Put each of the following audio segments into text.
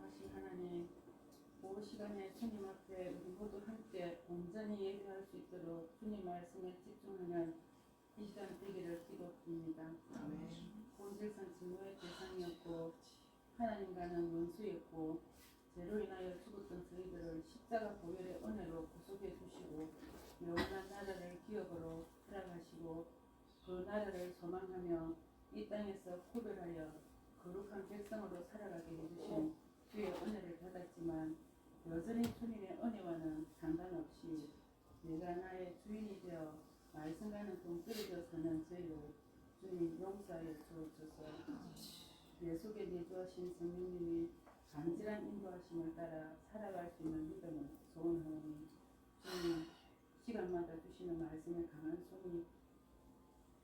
전능하신 하나님, 그 시간에 주님 앞에 우리 모두 함께 온전히 예배할 수 있도록 주님 말씀에 집중하는 이 시간 되기를 기도드립니다. 본질상 진노의 대상이었고 하나님과는 원수였고 죄로 인하여 죽었던 저희들을 십자가 보혈의 은혜로 구속해 주시고 영원한 나라를 기업으로 허락하시고 그 나라를 소망하며 이 땅에서 구별하여 거룩한 백성으로 살아가게 해주신 주의 은혜를 받았지만 여전히 주님의 은혜와는 상관없이 내가 나의 주인이 되어 말씀과는 동떨어져 사는 죄를 주님 용서하여 주옵소서. 내 속에 내주하신 성령님이 간절한 인도하심을 따라 살아갈 수 있는 믿음을 소원하오니 주님 시간마다 주시는 말씀에 강한 손이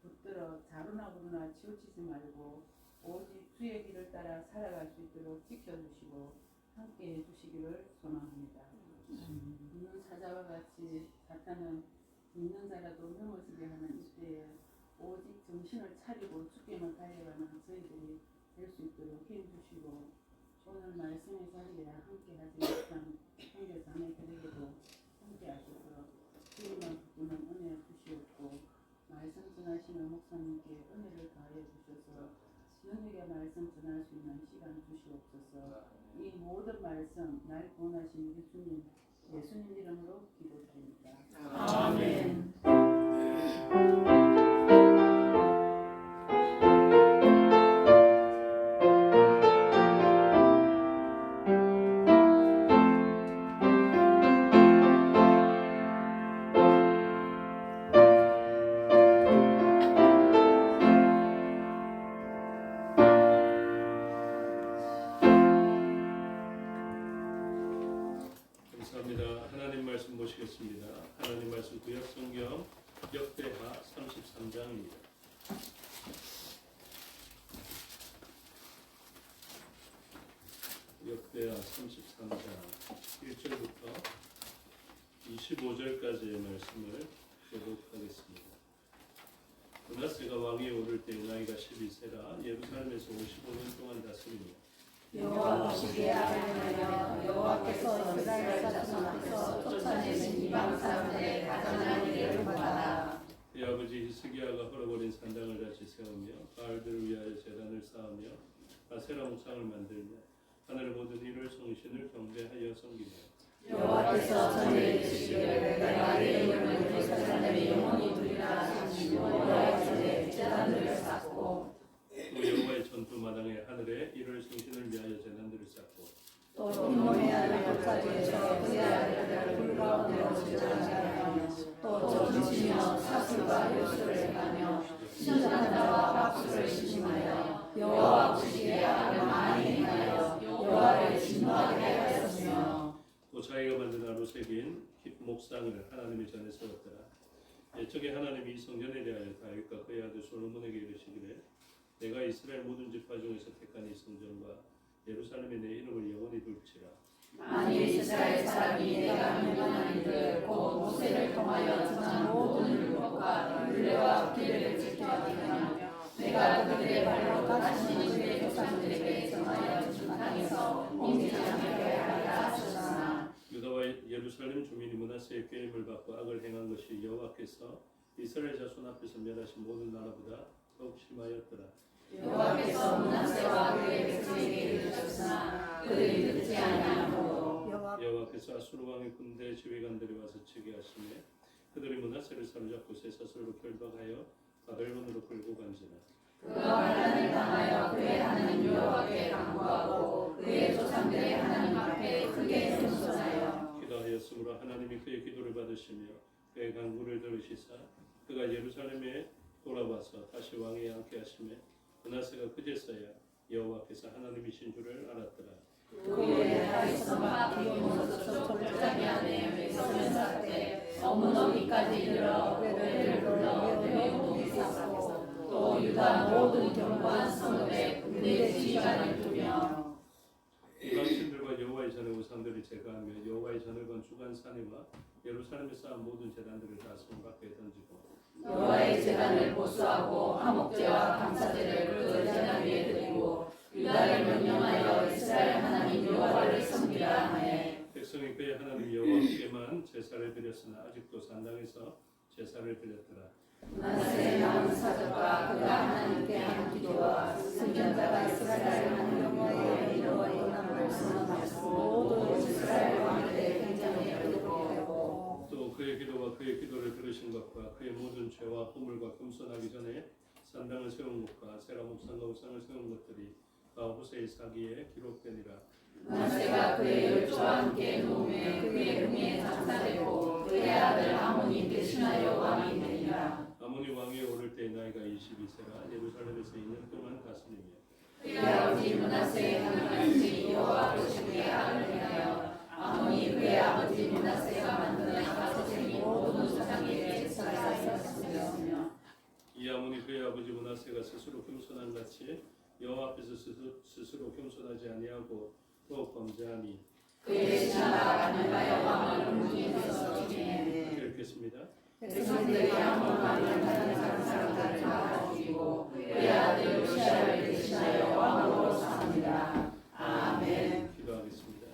붙들어 자루나 부루나 치우치지 말고 오직 주의 길을 따라 살아갈 수 있도록 지켜주시고 함께 해주시기를 소망합니다. 있는 사자와 같이 사탄은 있는 자라도 넘어지게 하는 이때에 오직 정신을 차리고 주께만 달려가는 저희들이 될 수 있도록 힘주시고 오늘 말씀의 자리에 함께하지 못한 형제 자매들에게도 함께 하시도록 주님만 부르는 은혜 주시옵고 말씀 전하시는 목사님께 은혜를 가해 주셔서 능력의 말씀 전할 수 있는 시간 주시옵소서. 이 모든 말씀 날 구원하신 우리 주님 예수님 이름으로 기도드립니다. 아멘. 감사합니다. 하나님 말씀 보시겠습니다. 하나님 말씀 구약성경 역대하 33장입니다. 역대하 33장 1절부터 25절까지의 말씀을 교독하겠습니다. 므낫세가 왕위에 오를 때 나이가 12세라 예루살렘에서 55년 동안 다스리며 여호와 보시기에 아뢰하여 여호와께서 이스라엘 자손 앞에서 쫓아내신 이방 사람들의 가증한 일을 보아라. 그의 아버지 히스기야가 헐어버린 산당을 다시 세우며 바알들을 위하여 제단을 쌓으며 아세라 목상을 만들며 하늘의 모든 일을 성신을 경배하여 섬기며 여호와께서 전에 이르시기를 내가 내 이름을 예루살렘에 영원히 두리라 하시고 여호와의 전에 제단들을 쌓고 또 여호와의 전투 마당에 하늘에 이를 성신을 위하여 제단들을 쌓고 또 인문의 아들 역사지에서 그의 아들들을 불 가운데로 제단하며 또 젖으시며 사슬과 요술을 행하며 신전한 자와 박수를 시심하여 여호와 보시기에 악을 많이 행하여 여호와를 진노하게 하였으며 또 자기가 만든 나로 새긴 목상을 하나님의 전에 세웠더라. 옛적에 하나님이 이 성전에 대하여 다윗과 그의 아들 솔로몬에게 이르시기를 내가 이스라엘 모든 지파 중에서 택한 이 성전과 예루살렘에 내 이름을 영원히 둘지라. 만일 이스라엘 사람이 내가 명령한 일을 곧 모세를 통하여 전한 모든 율법과 율례와 규례를 지켜 행하며 내가 그들의 발로 다시는 그들의 조상들에게 정하여 준 땅에서 옮기지 않게 하리라 하셨으나 유다와 예루살렘 주민이 므낫세의 꾀임을 받고 악을 행한 것이 여호와께서 이스라엘 자손 앞에서 멸하신 모든 나라보다 더욱 심하였더라. 여호와께서 므낫세와 그의 백성에게 이르셨으나 그들이 듣지 아니하므로 여호와께서 아수르 왕의 군대 지휘관들이 와서 치게 하시매 그들이 므낫세를 사로잡고 쇠사슬로 결박하여 바벨론으로 끌고 간지라. 그가 환난을 당하여 그의 하나님 여호와께 간구하고 그의 조상들의 하나님 앞에 크게 겸손하여 기도하였으므로 하나님이 그의 기도를 받으시며 그의 간구를 들으시사 그가 예루살렘에 돌아와서 다시 왕위에 앉게 하시매 므낫세가 그제서야 여호와께서 하나님이신 줄을 알았더라. 그 후에 다윗성과 기브몬에서 족장이 안에 서면사 때 어머너기까지 이르러 그들을 불러 대회복이 쌓고 또 유다 모든 견고한 성읍에 군대 지휘관을 두며 이방신들과 여호와의 전의 우상들을 제거하며 여호와의 전을 건 주간산에와 예루살렘에 쌓은 모든 제단들을 다 손 밖에 던지고 여호와의 제단을 보수하고 화목제와 감사제를 그 제단 위에 드리고 유다를 명령하여 이스라엘 하나님 여호와를 제사를 드렸으나 아직도 산당에서 제사를 드렸더라. 므낫세의 남은 사적과 그가 하나님께 한 기도와 선지자가 이스라엘 하나님의 이름으로 한 말씀은 모두 이스라엘 왕들의 굉장히 기록되고 또 그의 기도와 그의 기도를 들으신 것과 그의 모든 죄와 허물과 겸손하기 전에 산당을 세운 것과 세라 목상과 우상을 세운 것들이 다 호세의 사기에 기록되니라. 므낫세가 그의 열조와 함께 누우며 그의 금에 장사되고 그의 아들 아몬이 대신하여 왕이 되니라. 아몬이 왕위에 오를 때 나이가 22세라 예루살렘에서 2년 동안 다스리며 그의 아버지 므낫세의 하나님이 여호와 보시기에 악을 행하여 아몬이 그의 아버지 므낫세가 만든 아가서쟁이 모든 우상에게 제사를 쌓았으며 이 아몬이 그의 아버지 므낫세가 스스로 겸손한 같이 여호와 앞에서 스스로 겸손하지 아니하고 또 범죄하니 그의 신하가 가능하여 왕을 문지에서 지내네. 읽겠습니다. 백성들이 아몬 왕을 다른 사람들을 다 죽이고 그의 아들 요시야를 대신하여 왕으로 삼으니라. 아멘. 기도하겠습니다.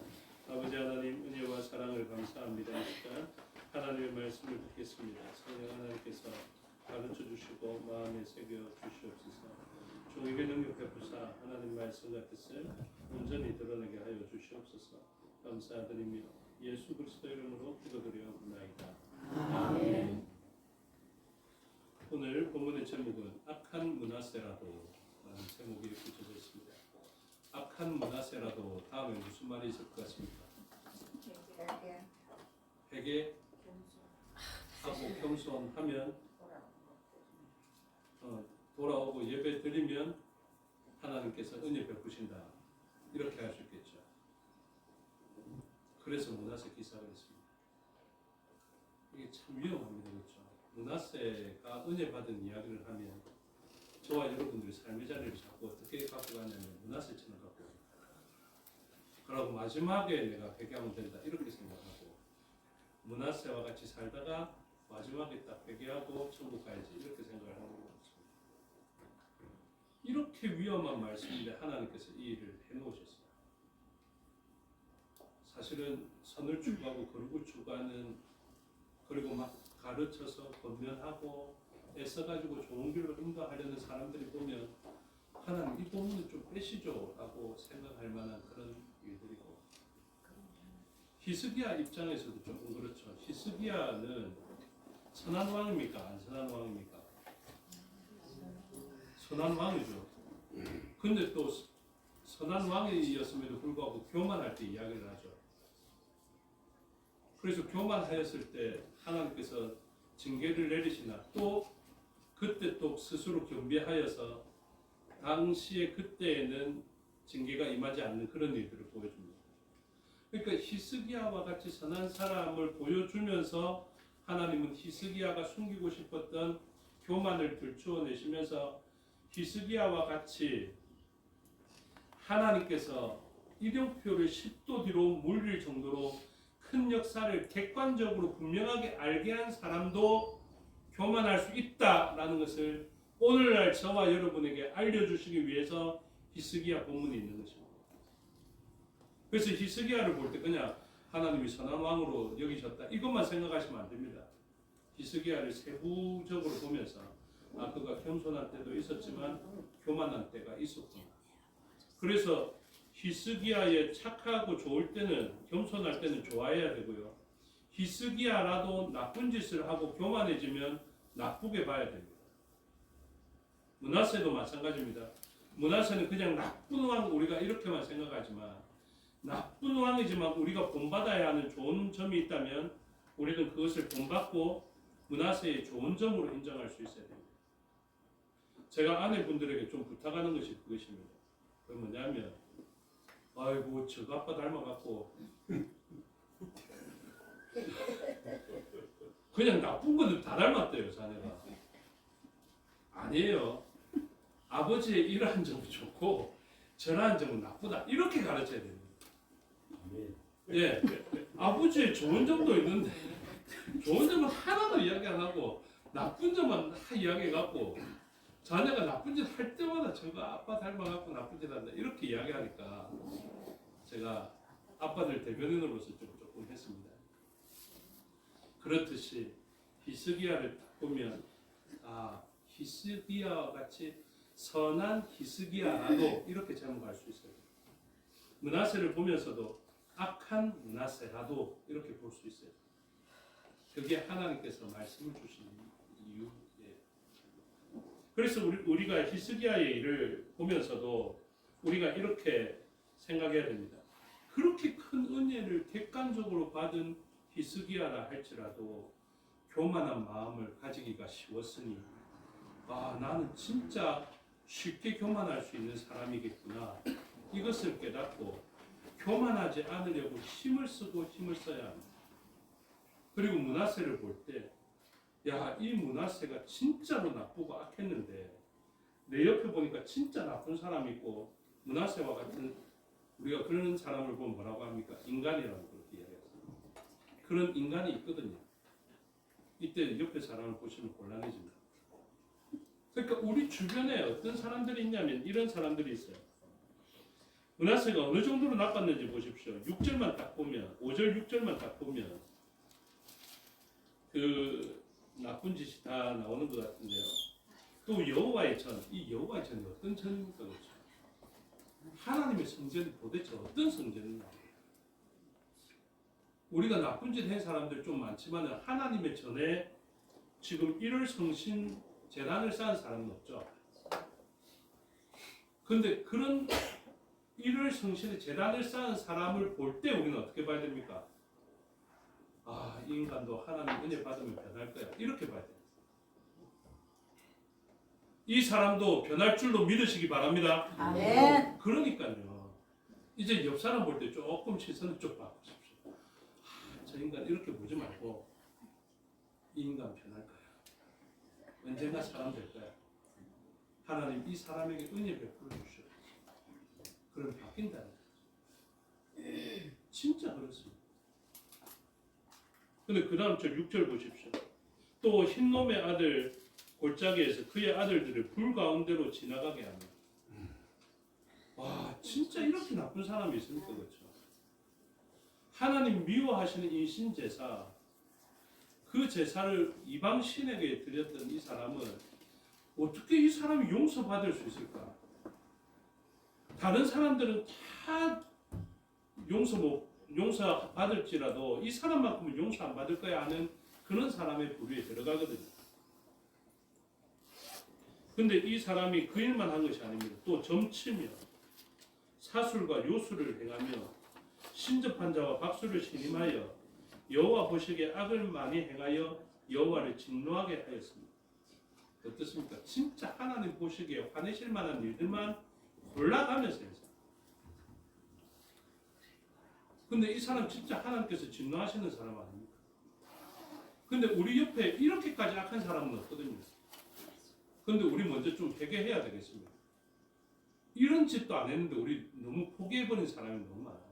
아버지 하나님 은혜와 사랑을 감사합니다. 이 시간 하나님의 말씀을 듣겠습니다. 성령 하나님께서 가르쳐 주시고 마음에 새겨 주시옵소서. 종에게 능력 베푸사 하나님 말씀과 뜻을 온전히 드러내게 하여 주시옵소서. 감사드리며 예수 그리스도 이름으로 기도드리옵나이다. 아멘. 오늘 본문의 제목은 악한 므낫세라도 라는 제목이 붙여져 있습니다. 악한 므낫세라도 다음에 무슨 말이 있을 것 같습니까? 회개하고 겸손하면 돌아오고 예배 드리면 하나님께서 은혜 베푸신다. 이렇게 할 수 있겠죠. 그래서 므낫세 기사가 있습니다. 이게 참 위험합니다. 그렇죠? 므낫세가 은혜 받은 이야기를 하면 저와 여러분들이 삶의 자리를 자꾸 어떻게 갖고 가냐면 므낫세처럼 갖고 가요. 그러고 마지막에 내가 회개하면 된다 이렇게 생각하고 므낫세와 같이 살다가 마지막에 딱 회개하고 천국 가야지 이렇게 생각을 하는 것 같습니다. 이렇게 위험한 말씀인데 하나님께서 이 일을 해놓으셨어요. 사실은 선을 추구하고 거룩을 추구하는 그리고 막 가르쳐서 권면하고 애써가지고 좋은 길로 인도하려는 사람들이 보면 하나님 이 본문을 좀 빼시죠 라고 생각할 만한 그런 일들이고 히스기야 입장에서도 조금 그렇죠. 히스기야는 선한 왕입니까? 안 선한 왕입니까? 선한 왕이죠. 근데 또 선한 왕이었음에도 불구하고 교만할 때 이야기를 하죠. 그래서 교만하였을 때 하나님께서 징계를 내리시나 또 그때 또 스스로 겸비하여서 당시에 그때에는 징계가 임하지 않는 그런 일들을 보여줍니다. 그러니까 히스기야와 같이 선한 사람을 보여주면서 하나님은 히스기야가 숨기고 싶었던 교만을 들추어내시면서 히스기야와 같이 하나님께서 이름표를 10도 뒤로 물릴 정도로 큰 역사를 객관적으로 분명하게 알게 한 사람도 교만할 수 있다라는 것을 오늘날 저와 여러분에게 알려주시기 위해서 히스기야 본문이 있는 것입니다. 그래서 히스기야를 볼 때 그냥 하나님이 선한 왕으로 여기셨다 이것만 생각하시면 안 됩니다. 히스기야를 세부적으로 보면서 그가 겸손한 때도 있었지만 교만한 때가 있었구나. 그래서 히스기야의 착하고 좋을 때는 겸손할 때는 좋아해야 되고요. 히스기야라도 나쁜 짓을 하고 교만해지면 나쁘게 봐야 됩니다. 므낫세도 마찬가지입니다. 므낫세는 그냥 나쁜 왕 우리가 이렇게만 생각하지만 나쁜 왕이지만 우리가 본받아야 하는 좋은 점이 있다면 우리는 그것을 본받고 므낫세의 좋은 점으로 인정할 수 있어야 됩니다. 제가 아내분들에게 좀 부탁하는 것이 그것입니다. 그게 뭐냐면 아이고 저거 아빠 닮아갖고 그냥 나쁜 것들 다 닮았대요 자네가. 아니에요. 아버지의 이러한 점이 좋고 저러한 점은 나쁘다 이렇게 가르쳐야 됩니다. 예, 아버지의 좋은 점도 있는데 좋은 점은 하나도 이야기 안 하고 나쁜 점만 다 이야기해갖고 자녀가 나쁜 짓 할 때마다 저거 아빠 닮아갖고 나쁜 짓 한다 이렇게 이야기하니까 제가 아빠들 대변인으로서 조금 했습니다. 그렇듯이 히스기야를 딱 보면 히스기야와 같이 선한 히스기야라도 이렇게 제목할 수 있어요. 므낫세를 보면서도 악한 므낫세라도 이렇게 볼 수 있어요. 그게 하나님께서 말씀을 주시는 이유예요. 그래서 우리가 히스기야의 일을 보면서도 우리가 이렇게 생각해야 됩니다. 그렇게 큰 은혜를 객관적으로 받은 히스기야라 할지라도 교만한 마음을 가지기가 쉬웠으니 나는 진짜 쉽게 교만할 수 있는 사람이겠구나. 이것을 깨닫고 교만하지 않으려고 힘을 쓰고 힘을 써야 합니다. 그리고 므낫세를 볼 때 이 므낫세가 진짜로 나쁘고 악했는데 내 옆에 보니까 진짜 나쁜 사람이 있고 므낫세와 같은 우리가 그런 사람을 보면 뭐라고 합니까? 인간이라고 그렇게 이야기했어요. 그런 인간이 있거든요. 이때 옆에 사람을 보시면 곤란해집니다. 그러니까 우리 주변에 어떤 사람들이 있냐면 이런 사람들이 있어요. 므낫세가 어느 정도로 나빴는지 보십시오. 6절만 딱 보면 5절 6절만 딱 보면 그 나쁜 짓이 다 나오는 것 같은데요. 또 여호와의 전, 이 여호와의 전이 어떤 전입니까? 그렇죠? 하나님의 성전이 도대체 어떤 성전인가? 우리가 나쁜 짓 한 사람들 좀 많지만 하나님의 전에 지금 1월 성신 재단을 쌓은 사람은 없죠. 근데 그런 1월 성신의 재단을 쌓은 사람을 볼 때 우리는 어떻게 봐야 됩니까? 이 인간도 하나님 은혜 받으면 변할 거야. 이렇게 봐야 돼요. 이 사람도 변할 줄로 믿으시기 바랍니다. 아멘. 그러니까요. 이제 옆 사람 볼 때 조금 시선을 좀 바꾸십시오. 저 인간 이렇게 보지 말고 이 인간 변할 거야. 언젠가 사람 될 거야. 하나님 이 사람에게 은혜 베풀어 주시오. 그럼 바뀐다는 거죠. 진짜 그렇습니다. 근데 그 다음 저 6절 보십시오. 또 흰놈의 아들 골짜기에서 그의 아들들을 불 가운데로 지나가게 하며. 진짜 이렇게 나쁜 사람이 있습니까? 그렇죠? 하나님 미워하시는 인신제사, 그 제사를 이방 신에게 드렸던 이 사람은 어떻게 이 사람이 용서받을 수 있을까? 다른 사람들은 다 용서받을지라도 이 사람만큼은 용서 안 받을 거야 하는 그런 사람의 부류에 들어가거든요. 근데 이 사람이 그 일만 한 것이 아닙니다. 또 점치며 사술과 요술을 행하며 신접한 자와 박수를 신임하여 여호와 보시기에 악을 많이 행하여 여호와를 진노하게 하였습니다. 어떻습니까? 진짜 하나님 보시기에 화내실 만한 일들만 골라가면서 했어요. 근데 이 사람 진짜 하나님께서 진노하시는 사람 아닙니까? 근데 우리 옆에 이렇게까지 악한 사람은 없거든요. 근데 우리 먼저 좀 회개해야 되겠습니다. 이런 짓도 안 했는데 우리 너무 포기해버린 사람이 너무 많아요.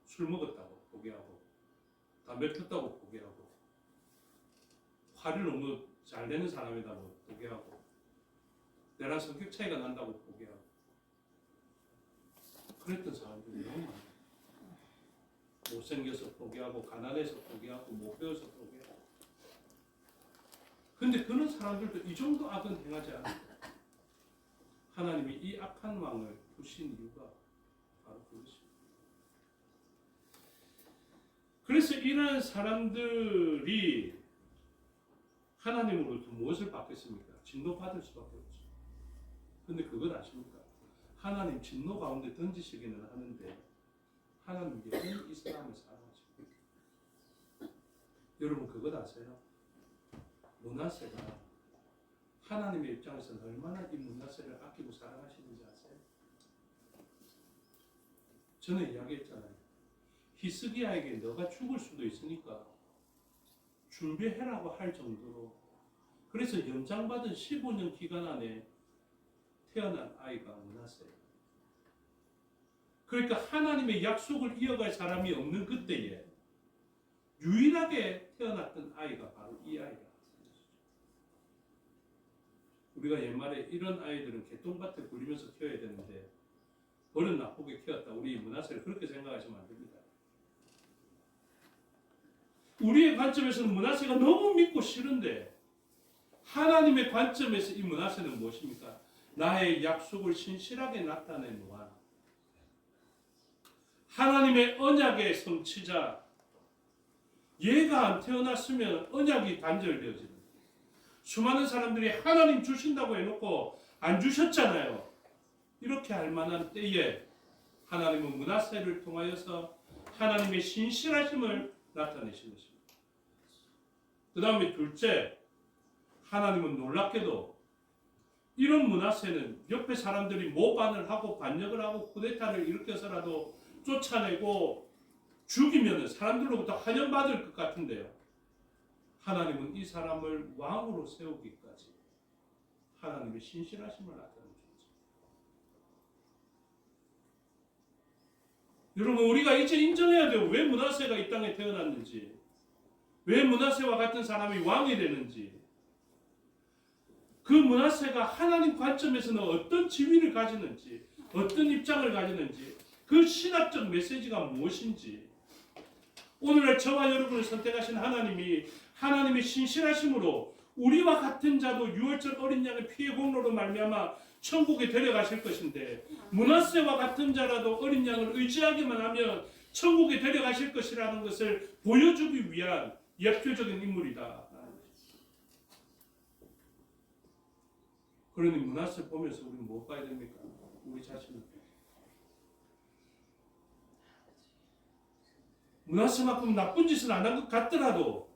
술 먹었다고 포기하고, 담배 폈다고 포기하고, 화를 너무 잘 내는 사람이라고 포기하고, 내랑 성격 차이가 난다고 포기하고, 그랬던 사람들이 너무 많아요. 못생겨서 포기하고, 가난해서 포기하고, 못 배워서 포기하고. 근데 그런 사람들도 이 정도 악은 행하지 않아요. 하나님이 이 악한 왕을 두신 이유가 바로 그것입니다. 그래서 이러한 사람들이 하나님으로부터 무엇을 받겠습니까? 진노받을 수밖에 없죠. 근데 그걸 아십니까? 하나님 진노 가운데 던지시기는 하는데 하나님 여전히 이 사람을 사랑하십니다. 여러분 그것 아세요? 므낫세가 하나님의 입장에서는 얼마나 이 므낫세를 아끼고 사랑하시는지 아세요? 저는 이야기했잖아요. 히스기야에게 너가 죽을 수도 있으니까 준비해라고 할 정도로, 그래서 연장받은 15년 기간 안에 태어난 아이가 므낫세예요. 그러니까 하나님의 약속을 이어갈 사람이 없는 그때에 유일하게 태어났던 아이가 바로 이 아이다. 우리가 옛말에 이런 아이들은 개똥밭에 굴리면서 키워야 되는데 버릇 나쁘게 키웠다. 우리 므낫세를 그렇게 생각하시면 안 됩니다. 우리의 관점에서는 므낫세가 너무 믿고 싫은데 하나님의 관점에서 이 므낫세는 무엇입니까? 나의 약속을 신실하게 나타낸 왕, 하나님의 언약의 성취자. 얘가 안 태어났으면 언약이 단절되어지는 거예요. 수많은 사람들이 하나님 주신다고 해놓고 안 주셨잖아요. 이렇게 할 만한 때에 하나님은 므낫세를 통하여서 하나님의 신실하심을 나타내신 것입니다. 그 다음에 둘째, 하나님은 놀랍게도 이런 므낫세는 옆에 사람들이 모반을 하고 반역을 하고 쿠데타를 일으켜서라도 쫓아내고 죽이면 사람들로부터 환영받을 것 같은데요. 하나님은 이 사람을 왕으로 세우기까지 하나님의 신실하심을 나타내는 거죠. 여러분, 우리가 이제 인정해야 돼요. 왜 므낫세가 이 땅에 태어났는지, 왜 므낫세와 같은 사람이 왕이 되는지. 그 므낫세가 하나님 관점에서는 어떤 지위를 가지는지, 어떤 입장을 가지는지, 그 신학적 메시지가 무엇인지, 오늘날 저와 여러분을 선택하신 하나님이 하나님의 신실하심으로 우리와 같은 자도 유월절 어린 양의 피의 공로로 말미암아 천국에 데려가실 것인데, 므낫세와 같은 자라도 어린 양을 의지하기만 하면 천국에 데려가실 것이라는 것을 보여주기 위한 예표적인 인물이다. 그러니 므낫세 보면서 우리는 뭐 봐야 됩니까? 우리 자신을. 므낫세만큼 나쁜 짓은 안 한 것 같더라도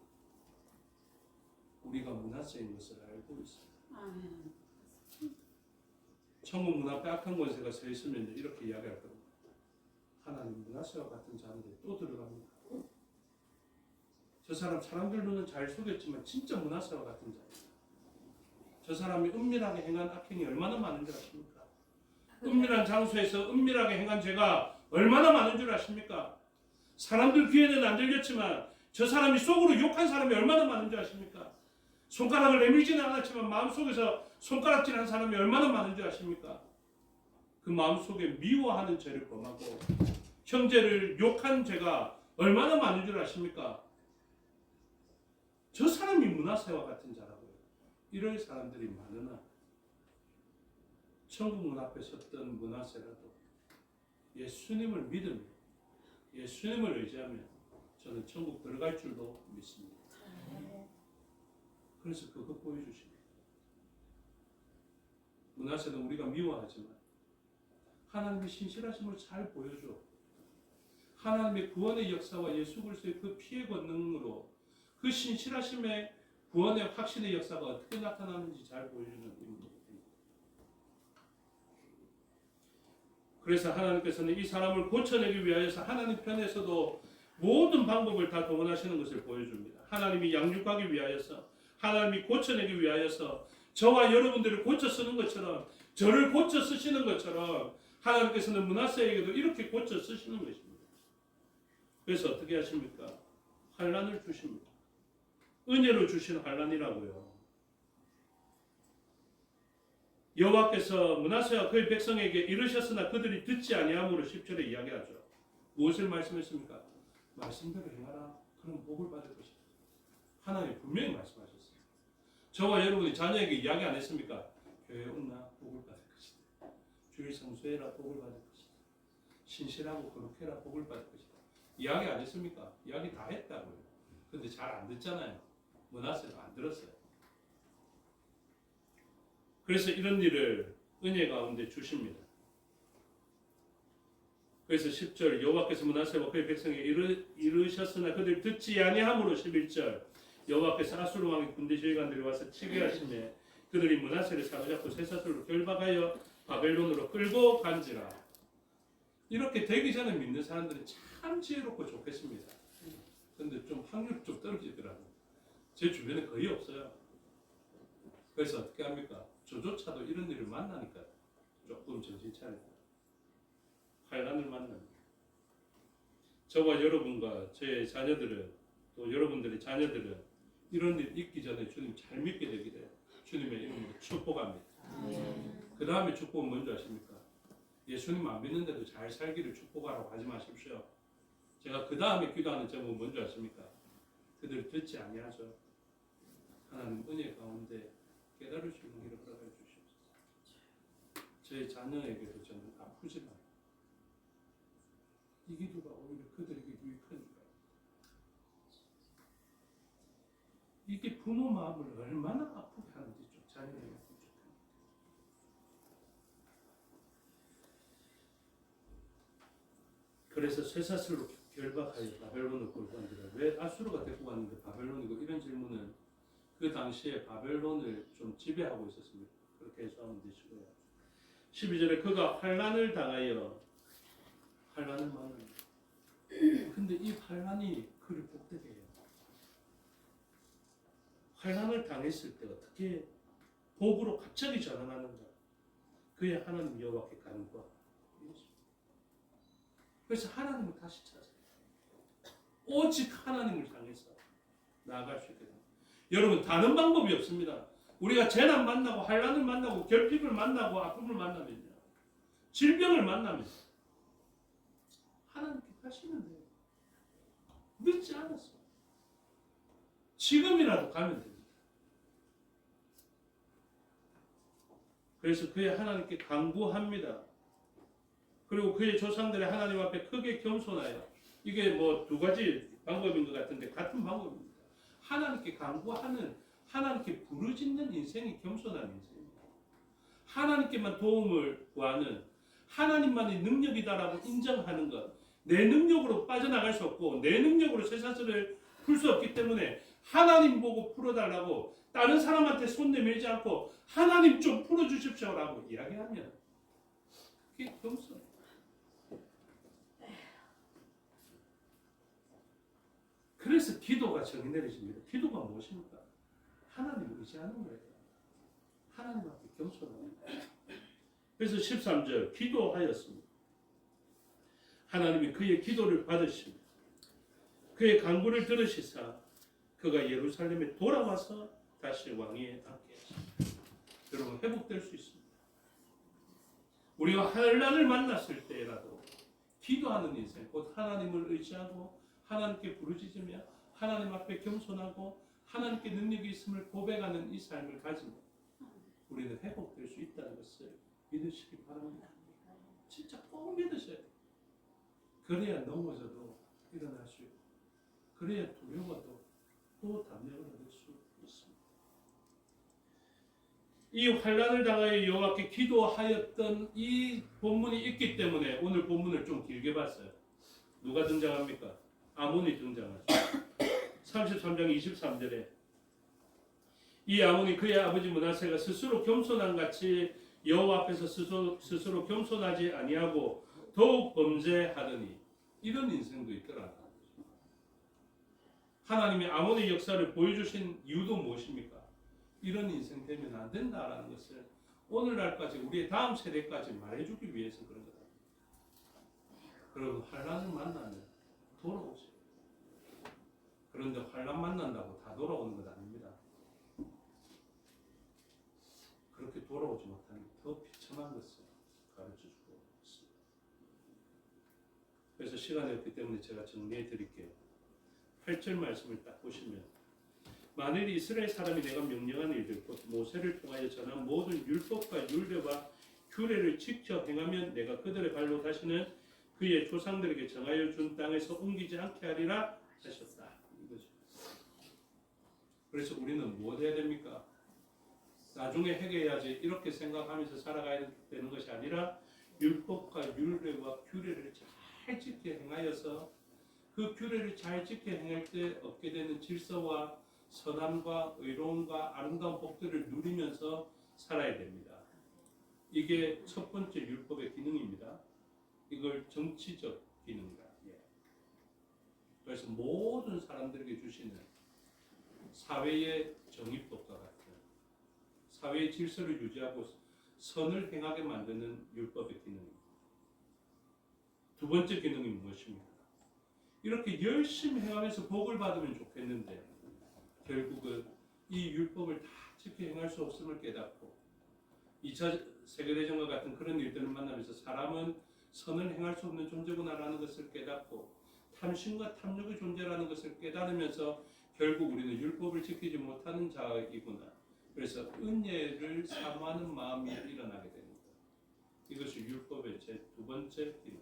우리가 므낫세인 것을 알고 있어요. 천국 문 앞에 악한 권세가 서 있으면 이렇게 이야기할 겁니다. 하나님, 므낫세와 같은 자인데 또 들어갑니다. 저 사람 사람들 눈은 잘 속였지만 진짜 므낫세와 같은 자예요. 저 사람이 은밀하게 행한 악행이 얼마나 많은 줄 아십니까? 은밀한 장소에서 은밀하게 행한 죄가 얼마나 많은 줄 아십니까? 사람들 귀에는 안 들렸지만 저 사람이 속으로 욕한 사람이 얼마나 많은 줄 아십니까? 손가락을 내밀지는 않았지만 마음속에서 손가락질한 사람이 얼마나 많은 줄 아십니까? 그 마음속에 미워하는 죄를 범하고 형제를 욕한 죄가 얼마나 많은 줄 아십니까? 저 사람이 므낫세와 같은 자라고요. 이런 사람들이 많으나 천국 문 앞에 섰던 므낫세라도 예수님을 믿으면, 예수님을 의지하면 저는 천국 들어갈 줄도 믿습니다. 그래서 그거 보여주십니다. 므낫세는 우리가 미워하지만 하나님의 신실하심을 잘 보여줘. 하나님의 구원의 역사와 예수 그리스도의 그 피의 권능으로 그 신실하심의 구원의 확신의 역사가 어떻게 나타나는지 잘 보여주는 인물입니다. 그래서 하나님께서는 이 사람을 고쳐내기 위하여서 하나님 편에서도 모든 방법을 다 동원하시는 것을 보여줍니다. 하나님이 양육하기 위하여서, 하나님이 고쳐내기 위하여서 저와 여러분들을 고쳐 쓰는 것처럼, 저를 고쳐 쓰시는 것처럼 하나님께서는 므낫세에게도 이렇게 고쳐 쓰시는 것입니다. 그래서 어떻게 하십니까? 환난을 주십니다. 은혜로 주신 환난이라고요. 여호와께서 므낫세와 그의 백성에게 이르셨으나 그들이 듣지 아니함으로 10절에 이야기하죠. 무엇을 말씀했습니까? 말씀대로 행하라. 그럼 복을 받을 것이다. 하나님 분명히 말씀하셨어요. 저와 여러분이 자녀에게 이야기 안 했습니까? 교회 온나 복을 받을 것이다. 주일 성수해라 복을 받을 것이다. 신실하고 거룩해라 복을 받을 것이다. 이야기 안 했습니까? 이야기 다 했다고요. 근데 잘 안 듣잖아요. 므낫세가 안 들었어요. 그래서 이런 일을 은혜 가운데 주십니다. 그래서 10절 여호와께서 므낫세와 그의 백성에게 이르셨으나 그들 듣지 아니함으로 11절 여호와께서 아수르 왕의 군대 지휘관들이 와서 치게 하시매 그들이 므낫세를 사로잡고 쇠사슬로 결박하여 바벨론으로 끌고 간지라. 이렇게 되기 전에 믿는 사람들은 참 지혜롭고 좋겠습니다. 근데 좀 확률이 좀 떨어지더라고요. 제 주변에 거의 없어요. 그래서 어떻게 합니까? 저조차도 이런 일을 만나니까 조금 정신 차립니다. 환난을 만납니다. 저와 여러분과 제 자녀들은, 또 여러분들의 자녀들은 이런 일 있기 전에 주님 잘 믿게 되기를 주님의 이름으로 축복합니다. 그 다음에 축복은 뭔지 아십니까? 예수님 안 믿는데도 잘 살기를 축복하라고 하지 마십시오. 제가 그 다음에 기도하는 제목은 뭔지 아십니까? 그들 듣지 아니하죠. 하나님 은혜 가운데 깨달을 수 있는 길을 허락해 주시옵소서. 제 자녀에게도 저는 아프지만 이 기도가 오히려 그들에게 유익한 줄 알아요. 이게 부모 마음을 얼마나 아프게 하는지 좀 자녀에게 좋겠습니다. 그래서 쇠사슬로 결박하여 바벨론을 끌고 간다. 왜 아수르가 데리고 갔는데 바벨론이고, 이런 질문은 그 당시에 바벨론을 좀 지배하고 있었습니다. 그렇게 해석하면 되시고요. 12절에 그가 환난을 당하여 환난을 만납니다. 근데 이 환난이 그를 복되게 해요. 환난을 당했을 때 어떻게 복으로 갑자기 전환하는가? 그의 하나님 여호와께 간구하고, 그래서 하나님을 다시 찾아요. 오직 하나님을 향해서 나아갈 수 있게 됩니다. 여러분, 다른 방법이 없습니다. 우리가 재난 만나고 환난을 만나고 결핍을 만나고 아픔을 만나면요, 질병을 만나면 하나님께 가시면 돼요. 늦지 않았어. 지금이라도 가면 됩니다. 그래서 그의 하나님께 간구합니다. 그리고 그의 조상들의 하나님 앞에 크게 겸손하여, 이게 뭐 두 가지 방법인 것 같은데 같은 방법입니다. 하나님께 간구하는, 하나님께 부르짖는 인생이 겸손한 인생입니다. 하나님께만 도움을 구하는, 하나님만이 능력이다라고 인정하는 것, 내 능력으로 빠져나갈 수 없고 내 능력으로 쇠사슬을 풀 수 없기 때문에 하나님 보고 풀어달라고, 다른 사람한테 손 내밀지 않고 하나님 좀 풀어주십시오라고 이야기하면 그게 겸손해요. 그래서 기도가 정이 내려집니다. 기도가 무엇입니까? 하나님을 의지하는 거예요. 하나님 앞에 겸손합니다. 그래서 13절 기도하였습니다. 하나님이 그의 기도를 받으시며 그의 간구를 들으시사 그가 예루살렘에 돌아와서 다시 왕위에 앉게 하십니다. 여러분, 회복될 수 있습니다. 우리가 환난을 만났을 때라도 기도하는 인생, 곧 하나님을 의지하고 하나님께 부르짖으며 하나님 앞에 겸손하고 하나님께 능력이 있음을 고백하는 이 삶을 가지면 우리는 회복될 수 있다는 것을 믿으시기 바랍니다. 진짜 꼭 믿으셔야 돼요. 그래야 넘어져도 일어날 수 있고, 그래야 두려워도 또 담력을 얻을 수 있습니다. 이 환난을 당하여 여호와께 기도하였던 이 본문이 있기 때문에 오늘 본문을 좀 길게 봤어요. 누가 등장합니까? 아몬이 등장하죠. 33장 23절에 이 아몬이 그의 아버지 므낫세가 스스로 겸손한 같이 여호와 앞에서 스스로 겸손하지 아니하고 더욱 범죄하더니, 이런 인생도 있더라. 하나님이 아몬의 역사를 보여주신 이유도 무엇입니까? 이런 인생 되면 안 된다라는 것을 오늘날까지 우리의 다음 세대까지 말해주기 위해서 그런 거다. 여러분, 환난을 만나면 돌아오세요. 그런데 환난 만난다고 다 돌아오는 것 아닙니다. 그렇게 돌아오지 못하는 더 비참한 것을 가르쳐주고 있습니다. 그래서 시간이 없기 때문에 제가 정리해 드릴게요. 8절 말씀을 딱 보시면, 만일 이스라엘 사람이 내가 명령한 일들 곧 모세를 통하여 전한 모든 율법과 율례와 규례를 지켜 행하면 내가 그들의 발로 다시는 그의 조상들에게 정하여 준 땅에서 옮기지 않게 하리라 하셨다. 이거죠. 그래서 우리는 뭐 해야 됩니까? 나중에 회개해야지 이렇게 생각하면서 살아가야 되는 것이 아니라 율법과 율례와 규례를 잘 지켜 행하여서 그 규례를 잘 지켜 행할 때 얻게 되는 질서와 선함과 의로움과 아름다운 복들을 누리면서 살아야 됩니다. 이게 첫 번째 율법의 기능입니다. 이걸 정치적 기능이다. 그래서 모든 사람들에게 주시는 사회의 정의법과 같은 사회의 질서를 유지하고 선을 행하게 만드는 율법의 기능입니다. 두 번째 기능이 무엇입니까? 이렇게 열심히 행하면서 복을 받으면 좋겠는데 결국은 이 율법을 다 지켜 행할 수 없음을 깨닫고 2차 세계대전과 같은 그런 일들을 만나면서 사람은 선을 행할 수 없는 존재구나라는 것을 깨닫고 탐심과 탐욕의 존재라는 것을 깨달으면서 결국 우리는 율법을 지키지 못하는 자이구나. 그래서 은혜를 사모하는 마음이 일어나게 됩니다. 이것이 율법의 제 두 번째 기능.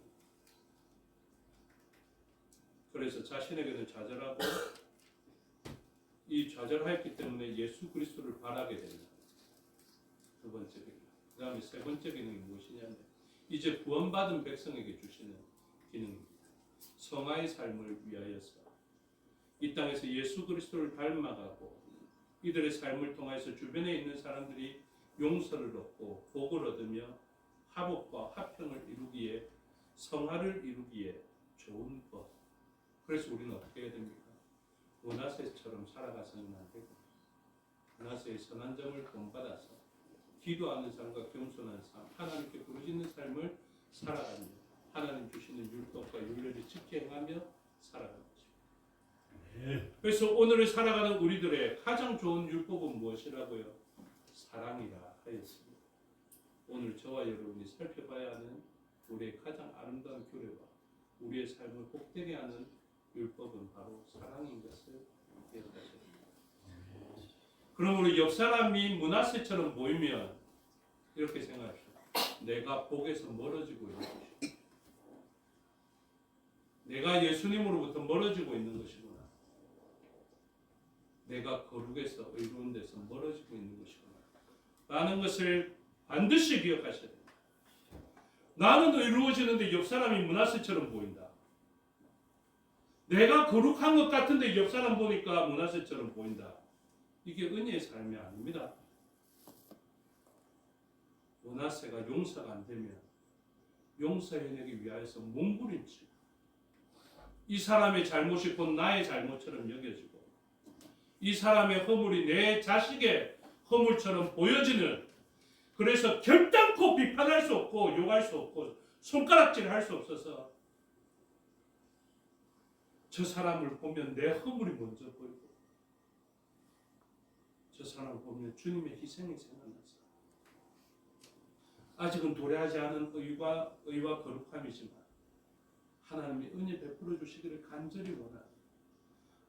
그래서 자신에게는 좌절하고 이 좌절하였기 때문에 예수 그리스도를 바라게 된다. 두 번째 기능. 그 다음에 세 번째 기능이 무엇이냐면 이제 구원받은 백성에게 주시는 기능입니다. 성화의 삶을 위하여서 이 땅에서 예수 그리스도를 닮아가고 이들의 삶을 통해서 주변에 있는 사람들이 용서를 얻고 복을 얻으며 화목과 화평을 이루기에 성화를 이루기에 좋은 것. 그래서 우리는 어떻게 해야 됩니까? 므낫세처럼 살아가서는 안 되고 므낫세의 선한 점을 본받아서 기도하는 삶과 겸손한 삶, 하나님께 부르짖는 삶을 살아가며 하나님 주시는 율법과 윤례를 지켜 행하며 살아가는 것입니다. 그래서 오늘을 살아가는 우리들의 가장 좋은 율법은 무엇이라고요? 사랑이라 하였습니다. 오늘 저와 여러분이 살펴봐야 하는 우리의 가장 아름다운 교례와 우리의 삶을 복되게 하는 율법은 바로 사랑인 것을 기억하셔야 됩니다. 그러므로 옆 사람이 므낫세처럼 보이면 이렇게 생각합시다. 내가 복에서 멀어지고 있는 것이고 내가 예수님으로부터 멀어지고 있는 것이구나. 내가 거룩에서 의로운 데서 멀어지고 있는 것이구나 라는 것을 반드시 기억하셔야 됩니다. 나는 의로워지는데 옆 사람이 므낫세처럼 보인다. 내가 거룩한 것 같은데 옆 사람 보니까 므낫세처럼 보인다. 이게 은혜의 삶이 아닙니다. 므낫세가 용서가 안 되면 용서해내기 위하여서 몸부림치고 이 사람의 잘못이 곧 나의 잘못처럼 여겨지고 이 사람의 허물이 내 자식의 허물처럼 보여지는, 그래서 결단코 비판할 수 없고 욕할 수 없고 손가락질할 수 없어서 저 사람을 보면 내 허물이 먼저 보이고 저 사람을 보면 주님의 희생이 생각나서 아직은 도래하지 않은 의와 거룩함이지만 하나님이 은혜 베풀어 주시기를 간절히 원합니다.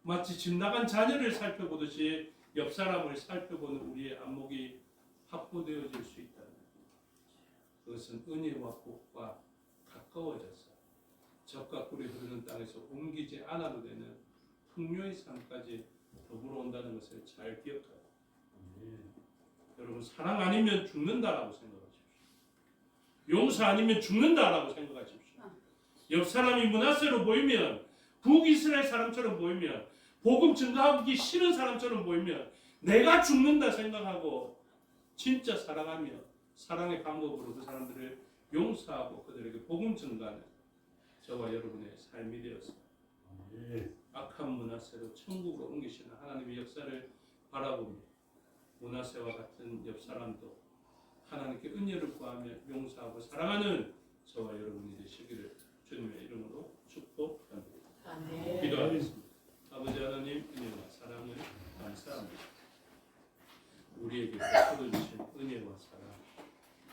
마치 집 나간 자녀를 살펴보듯이 옆 사람을 살펴보는 우리의 안목이 확보되어질 수 있다는 그것은 은혜와 복과 가까워져서 적과 꿀이 흐르는 땅에서 옮기지 않아도 되는 풍요의 삶까지 더불어 온다는 것을 잘 기억하고 여러분, 사랑 아니면 죽는다라고 생각하십시오. 용서 아니면 죽는다라고 생각하십시오. 옆 사람이 므낫세로 보이면, 북이스라엘 사람처럼 보이면, 복음 증거하기 싫은 사람처럼 보이면 내가 죽는다 생각하고 진짜 사랑하며 사랑의 방법으로 그 사람들을 용서하고 그들에게 복음 증거하는 저와 여러분의 삶이 되었습니다. 악한 므낫세로 천국으로 옮기시는 하나님의 역사를 바라보며 므낫세와 같은 옆 사람도 하나님께 은혜를 구하며 용서하고 사랑하는 저와 여러분이 되시기를 주님의 이름으로 축복합니다. 기도하겠습니다. 아버지 하나님, 은혜와 사랑을 감사합니다. 우리에게 베풀어 주신 은혜와 사랑,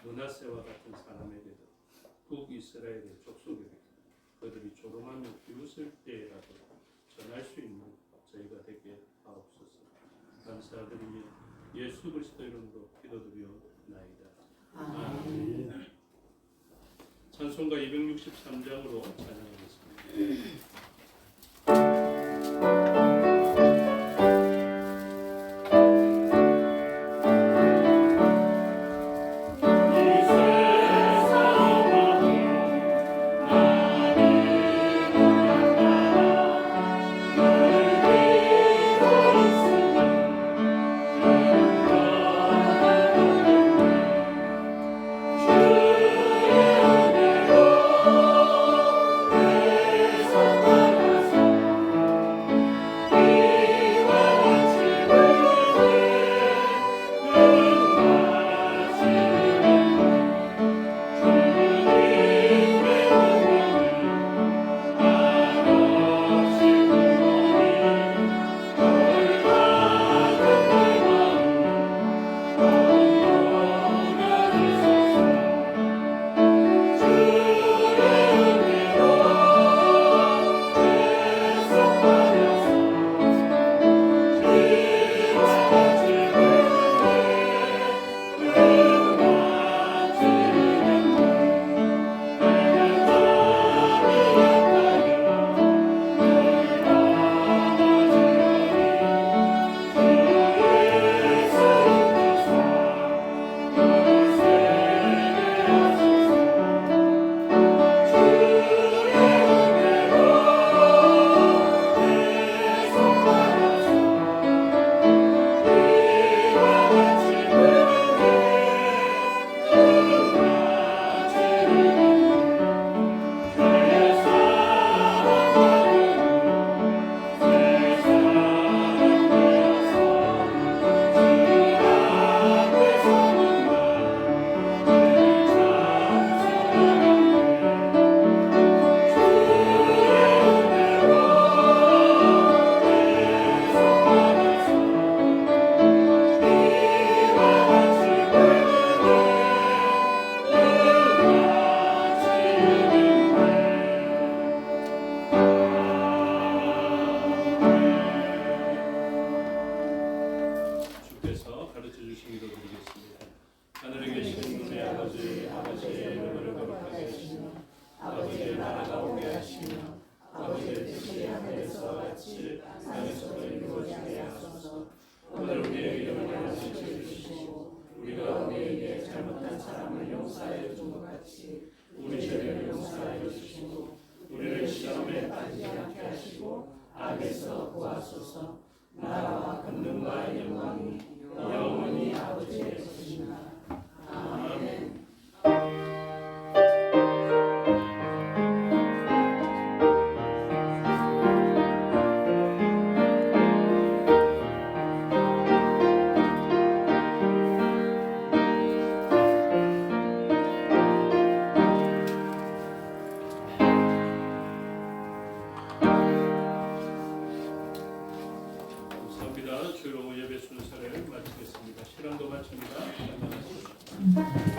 므낫세와 같은 사람에게도 북이스라엘의 족속에게 그들이 조롱하며 비웃을 때라도 전할 수 있는 저희가 되게 하옵소서. 감사드리며 예수 그리스도 이름으로 기도드리옵나이다. 아멘. 찬송가 263장으로 찬양하겠습니다. 주의 은혜로 아버지의 뜻이 하늘에서와 같이 땅에서도 이루어지게 하소서. 오늘 우리에게 일어나는 것을 주시고 우리가 우리에게 잘못한 사람을 용서하여 준 것 같이 우리 죄를 용서하여 주시고 우리를 시험에 빠지지 않게 하시고 악에서 구하소서. 나라와 권능과 영광이 영원히 아버지의 것이니라. 아멘. 감사합니다. 주로 예배 순서를 마치겠습니다. 시간도 마칩니다.